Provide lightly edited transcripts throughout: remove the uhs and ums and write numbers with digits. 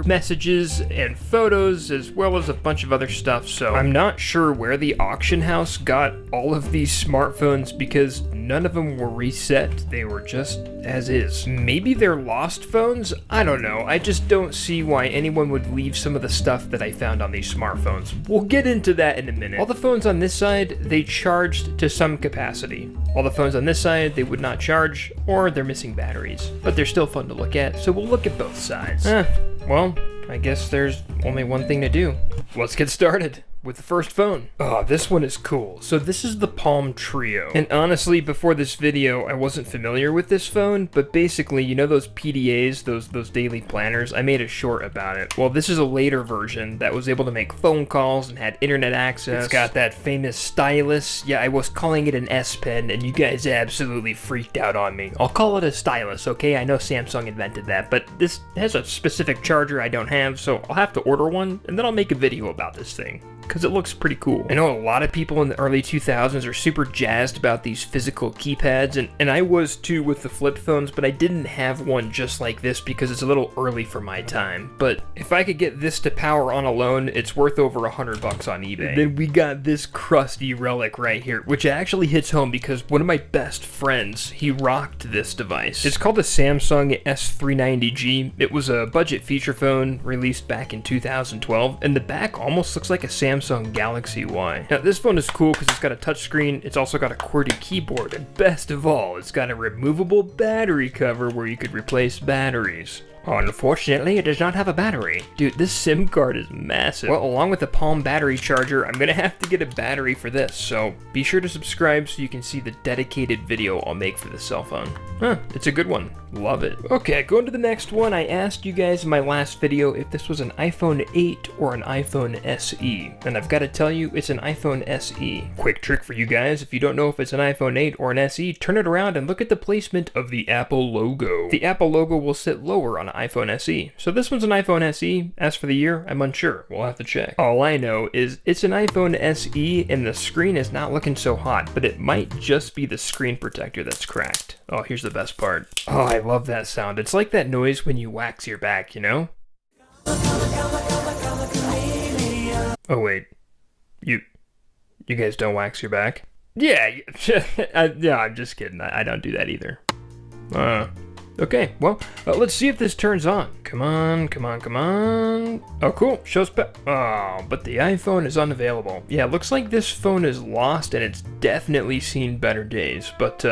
messages and photos, as well as a bunch of other stuff. So I'm not sure where the auction house got all of these smartphones because none of them were reset. They were just as is. Maybe they're lost phones? I don't know. I just don't see why anyone would leave some of the stuff that I found on these smartphones. We'll get into that in a minute. All the phones on this side, they charged to some capacity. All the phones on this side, they would not charge, or they're missing batteries. But they're still fun to look at, so we'll look at both sides. Well, I guess there's only one thing to do. Let's get started with the first phone. Oh, this one is cool. So this is the Palm Treo. And honestly, before this video, I wasn't familiar with this phone, but basically, you know those PDAs, those daily planners? I made a short about it. Well, this is a later version that was able to make phone calls and had internet access. It's got that famous stylus. Yeah, I was calling it an S Pen, and you guys absolutely freaked out on me. I'll call it a stylus, okay? I know Samsung invented that, but this has a specific charger I don't have, so I'll have to order one, and then I'll make a video about this thing, because it looks pretty cool. I know a lot of people in the early 2000s are super jazzed about these physical keypads, and I was too with the flip phones, but I didn't have one just like this because it's a little early for my time. But if I could get this to power on alone, it's worth over $100 on eBay. Then we got this crusty relic right here, which actually hits home because one of my best friends, he rocked this device. It's called the Samsung S390G. It was a budget feature phone released back in 2012, and the back almost looks like a Samsung Galaxy Y. Now this phone is cool because it's got a touchscreen, it's also got a QWERTY keyboard, and best of all, it's got a removable battery cover where you could replace batteries. Unfortunately, it does not have a battery. Dude, this SIM card is massive. Well, along with the Palm battery charger, I'm gonna have to get a battery for this, so be sure to subscribe so you can see the dedicated video I'll make for this cell phone. It's a good one. Love it. Okay, going to the next one. I asked you guys in my last video if this was an iPhone 8 or an iPhone SE, and I've got to tell you, it's an iPhone SE. Quick trick for you guys, if you don't know if it's an iPhone 8 or an SE, turn it around and look at the placement of the Apple logo. The Apple logo will sit lower on an iPhone SE, so this one's an iPhone SE. As for the year, I'm unsure. We'll have to check. All I know is it's an iPhone SE and the screen is not looking so hot, but it might just be the screen protector that's cracked. Oh, here's the best part. Oh, I love that sound. It's like that noise when you wax your back, you know? Oh wait, you guys don't wax your back? Yeah, yeah, I'm just kidding. I don't do that either. Okay, well, let's see if this turns on. Come on, come on, come on. Oh, cool. Shows but the iPhone is unavailable. Yeah, looks like this phone is lost and it's definitely seen better days. But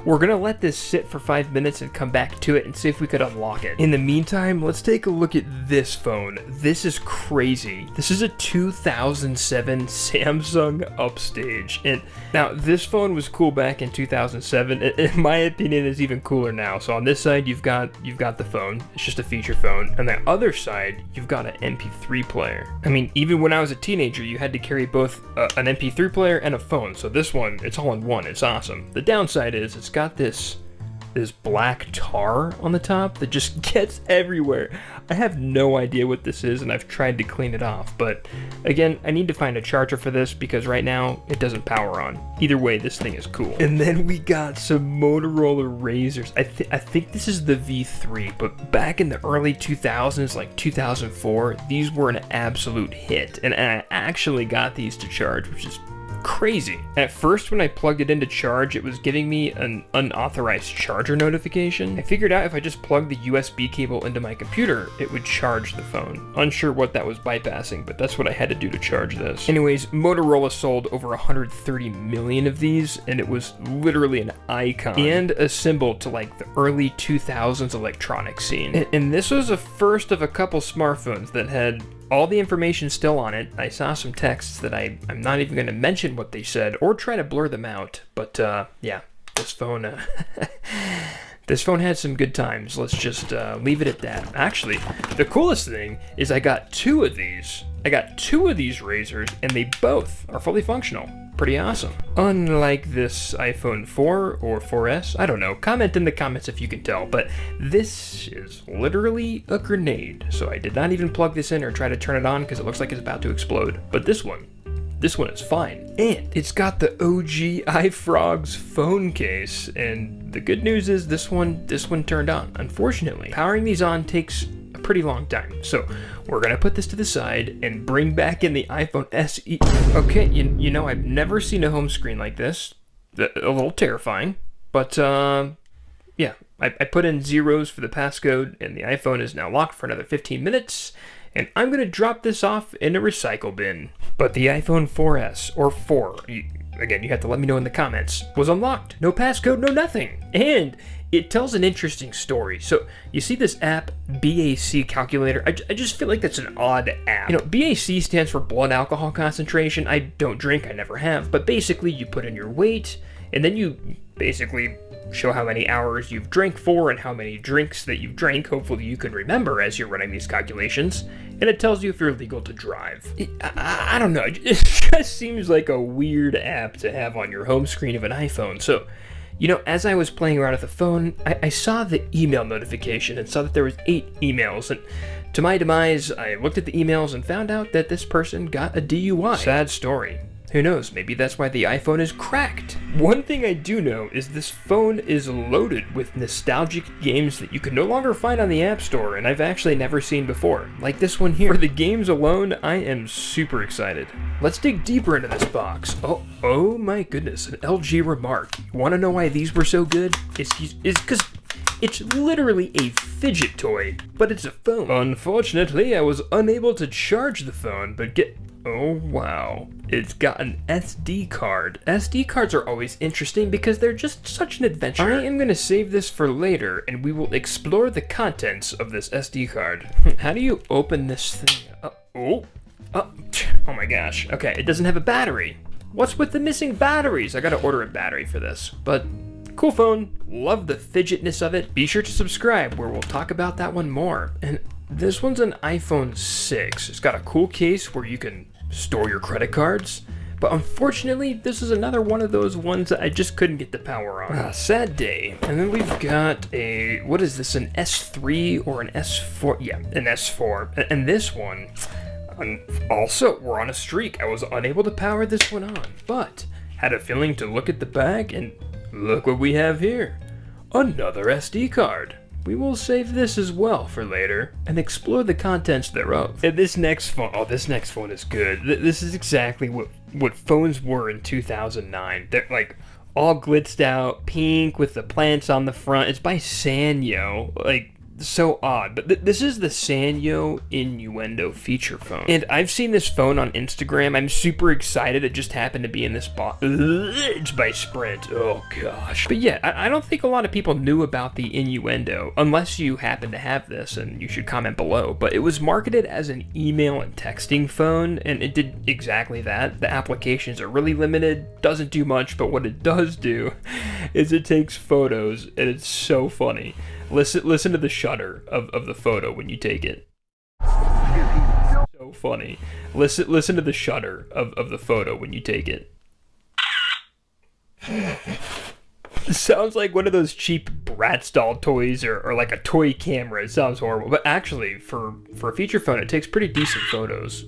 we're gonna let this sit for 5 minutes and come back to it and see if we could unlock it. In the meantime, let's take a look at this phone. This is crazy. This is a 2007 Samsung Upstage. And now, this phone was cool back in 2007. In my opinion, it's even cooler now. So on this side, you've got the phone. It's just a feature phone. On the other side, you've got an MP3 player. I mean, even when I was a teenager, you had to carry both an MP3 player and a phone. So this one, it's all in one. It's awesome. The downside is it's got this black tar on the top that just gets everywhere. I have no idea what this is, and I've tried to clean it off, but again, I need to find a charger for this because right now it doesn't power on. Either way, this thing is cool. And then we got some Motorola Razrs. I think this is the V3, but back in the early 2000s, like 2004, these were an absolute hit, and I actually got these to charge, which is crazy. At first, when I plugged it into charge, it was giving me an unauthorized charger notification. I figured out if I just plugged the USB cable into my computer, it would charge the phone. Unsure what that was bypassing, but that's what I had to do to charge this. Anyways, Motorola sold over 130 million of these, and it was literally an icon and a symbol to like the early 2000s electronic scene. And this was a first of a couple smartphones that had all the information still on it. I saw some texts that I'm not even going to mention what they said or try to blur them out. But yeah, this phone this phone had some good times. Let's just leave it at that. Actually, the coolest thing is I got two of these. I got two of these Razrs, and they both are fully functional. Pretty awesome. Unlike this iPhone 4 or 4S, I don't know, comment in the comments if you can tell, but this is literally a grenade. So I did not even plug this in or try to turn it on because it looks like it's about to explode. But this one is fine. And it's got the OG iFrogz phone case, and the good news is this one turned on. Unfortunately, powering these on takes pretty long time. So we're gonna put this to the side and bring back in the iPhone SE. Okay, you know, I've never seen a home screen like this. A little terrifying, but yeah, I put in zeros for the passcode, and the iPhone is now locked for another 15 minutes, and I'm going to drop this off in a recycle bin. But the iPhone 4S, or 4, again, you have to let me know in the comments, was unlocked. No passcode, no nothing. And it tells an interesting story. So, you see this app, BAC Calculator? I just feel like that's an odd app. You know, BAC stands for blood alcohol concentration. I don't drink, I never have, but basically you put in your weight, and then you basically show how many hours you've drank for and how many drinks that you've drank. Hopefully you can remember as you're running these calculations, and it tells you if you're legal to drive. I don't know, it just seems like a weird app to have on your home screen of an iPhone. So, you know, as I was playing around with the phone, I saw the email notification and saw that there was 8 emails, and to my demise, I looked at the emails and found out that this person got a DUI. Sad story. Who knows, maybe that's why the iPhone is cracked. One thing I do know is this phone is loaded with nostalgic games that you can no longer find on the App Store, and I've actually never seen before, like this one here. For the games alone, I am super excited. Let's dig deeper into this box. Oh my goodness, an LG Remark. You wanna know why these were so good? It's because it's literally a fidget toy, but it's a phone. Unfortunately, I was unable to charge the phone, but oh wow, it's got an SD card. SD cards are always interesting because they're just such an adventure. I am going to save this for later, and we will explore the contents of this SD card. How do you open this thing? Oh my gosh. Okay, it doesn't have a battery. What's with the missing batteries? I gotta order a battery for this, but cool phone. Love the fidgetness of it. Be sure to subscribe where we'll talk about that one more. And this one's an iPhone 6. It's got a cool case where you can store your credit cards, but unfortunately this is another one of those ones that I just couldn't get the power on. Sad day. And then we've got a, what is this, an S3 or an S4? Yeah, an S4. And this one, also, we're on a streak. I was unable to power this one on, but had a feeling to look at the back, and look what we have here. Another SD card. We will save this as well for later and explore the contents thereof. And this next phone, this next phone is good. This is exactly what phones were in 2009. They're like all glitzed out, pink with the plants on the front. It's by Sanyo. Like, so odd, but this is the Sanyo Innuendo feature phone, and I've seen this phone on Instagram. I'm super excited. It just happened to be in this box. It's by Sprint. Oh gosh. But yeah, I don't think a lot of people knew about the Innuendo unless you happen to have this, and you should comment below. But it was marketed as an email and texting phone, and it did exactly that. The applications are really limited, doesn't do much, but what it does do is it takes photos, and it's so funny. Listen to the shutter of the photo when you take it. So funny. Listen to the shutter of the photo when you take it. It sounds like one of those cheap Bratz doll toys or like a toy camera. It sounds horrible, but actually for a feature phone it takes pretty decent photos.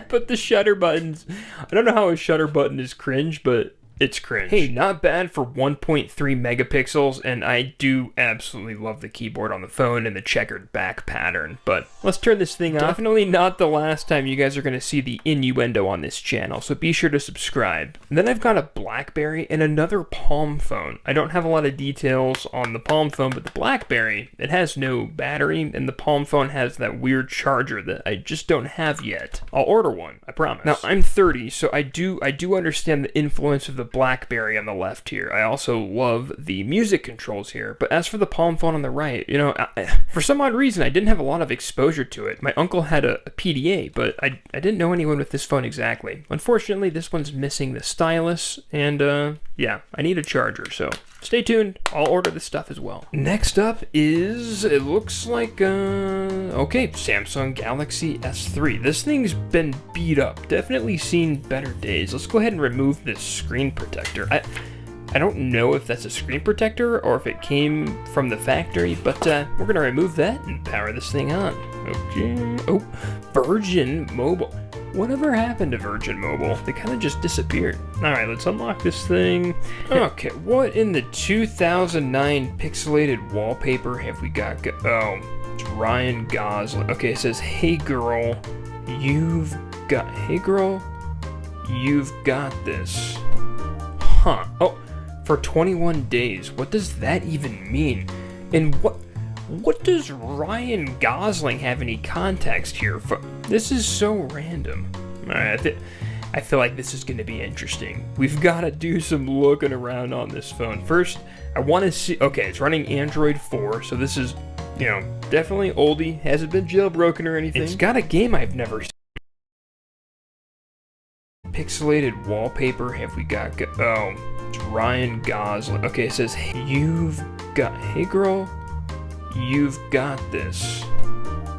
But the shutter buttons, I don't know how a shutter button is cringe, but it's cringe. Hey, not bad for 1.3 megapixels, and I do absolutely love the keyboard on the phone and the checkered back pattern, but let's turn this thing off. Definitely not the last time you guys are going to see the Innuendo on this channel, so be sure to subscribe. And then I've got a BlackBerry and another Palm phone. I don't have a lot of details on the Palm phone, but the BlackBerry, it has no battery, and the Palm phone has that weird charger that I just don't have yet. I'll order one, I promise. Now, I'm 30, so I do understand the influence of the BlackBerry on the left here. I also love the music controls here, but as for the Palm phone on the right, you know, for some odd reason I didn't have a lot of exposure to it. My uncle had a PDA, but I didn't know anyone with this phone exactly. Unfortunately, this one's missing the stylus, and yeah, I need a charger, so stay tuned. I'll order this stuff as well. Next up is, it looks like, okay, Samsung Galaxy S3. This thing's been beat up. Definitely seen better days. Let's go ahead and remove this screen protector. I don't know if that's a screen protector or if it came from the factory, but we're gonna remove that and power this thing on. Okay. Oh, Virgin Mobile. Whatever happened to Virgin Mobile? They kind of just disappeared. Alright, let's unlock this thing. Okay, what in the 2009 pixelated wallpaper have we got? Oh, It's Ryan Gosling. Okay, it says, hey girl, you've got this. Huh. Oh, for 21 days. What does that even mean? And what does Ryan Gosling have any context here for? This is so random. Alright, I feel like this is going to be interesting. We've got to do some looking around on this phone. First, I want to see... Okay, it's running Android 4, so this is, you know, definitely oldie. Hasn't been jailbroken or anything. It's got a game I've never seen. Pixelated wallpaper. Have we got... Oh, it's Ryan Gosling. Okay, it says, hey girl, you've got this.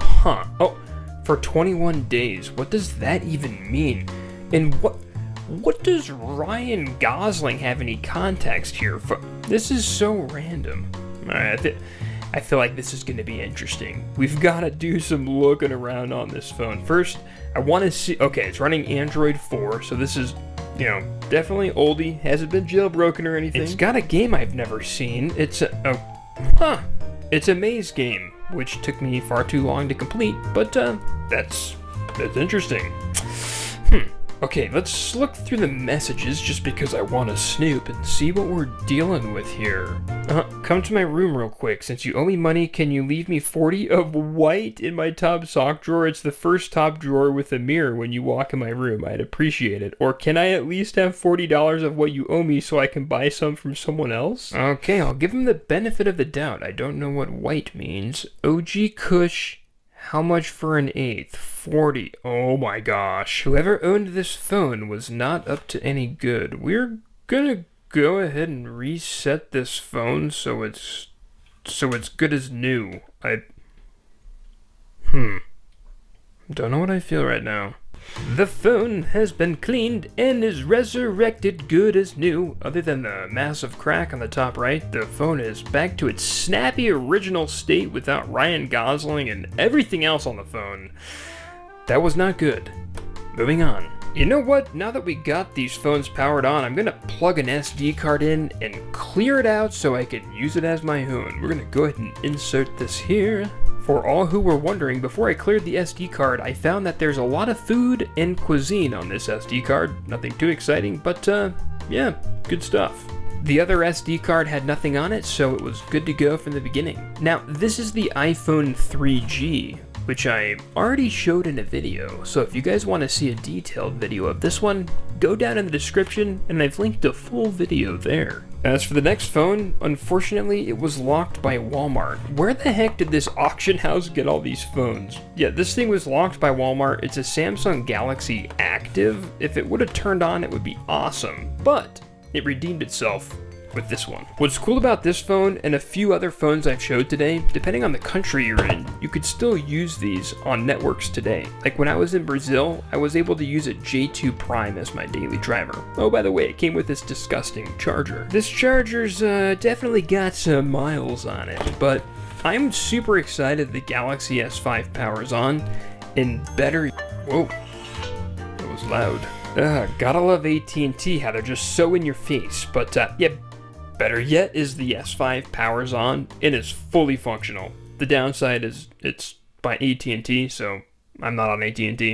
Huh. Oh, for 21 days. What does that even mean? And what does Ryan Gosling have any context here for? This is so random. Alright, I feel like this is going to be interesting. We've got to do some looking around on this phone. First, I want to see... Okay, it's running Android 4, so this is, you know, definitely oldie. Hasn't been jailbroken or anything. It's got a game I've never seen. It's It's a maze game, which took me far too long to complete, but that's interesting. Okay, let's look through the messages just because I want to snoop and see what we're dealing with here. Come to my room real quick. Since you owe me money, can you leave me 40 of white in my top sock drawer? It's the first top drawer with a mirror when you walk in my room. I'd appreciate it. Or can I at least have $40 of what you owe me so I can buy some from someone else? Okay, I'll give him the benefit of the doubt. I don't know what white means. OG Kush. How much for an eighth? 40. Oh my gosh. Whoever owned this phone was not up to any good. We're gonna go ahead and reset this phone so it's good as new. Don't know what I feel right now. The phone has been cleaned and is resurrected good as new. Other than the massive crack on the top right, the phone is back to its snappy original state without Ryan Gosling and everything else on the phone. That was not good. Moving on. You know what? Now that we got these phones powered on, I'm gonna plug an SD card in and clear it out so I can use it as my own. We're gonna go ahead and insert this here. For all who were wondering, before I cleared the SD card, I found that there's a lot of food and cuisine on this SD card. Nothing too exciting, but yeah, good stuff. The other SD card had nothing on it, so it was good to go from the beginning. Now, this is the iPhone 3G, which I already showed in a video, so if you guys want to see a detailed video of this one, go down in the description, and I've linked a full video there. As for the next phone, unfortunately, it was locked by Walmart. Where the heck did this auction house get all these phones? Yeah, this thing was locked by Walmart. It's a Samsung Galaxy Active. If it would have turned on, it would be awesome, but it redeemed itself with this one. What's cool about this phone and a few other phones I've showed today, depending on the country you're in, you could still use these on networks today. Like when I was in Brazil, I was able to use a J2 Prime as my daily driver. Oh, by the way, it came with this disgusting charger. This charger's definitely got some miles on it, but I'm super excited the Galaxy S5 powers on, and better... Whoa, that was loud. Gotta love AT&T, how they're just so in your face, but yeah, better yet is the S5 powers on and is fully functional. The downside is it's by AT&T, so I'm not on AT&T.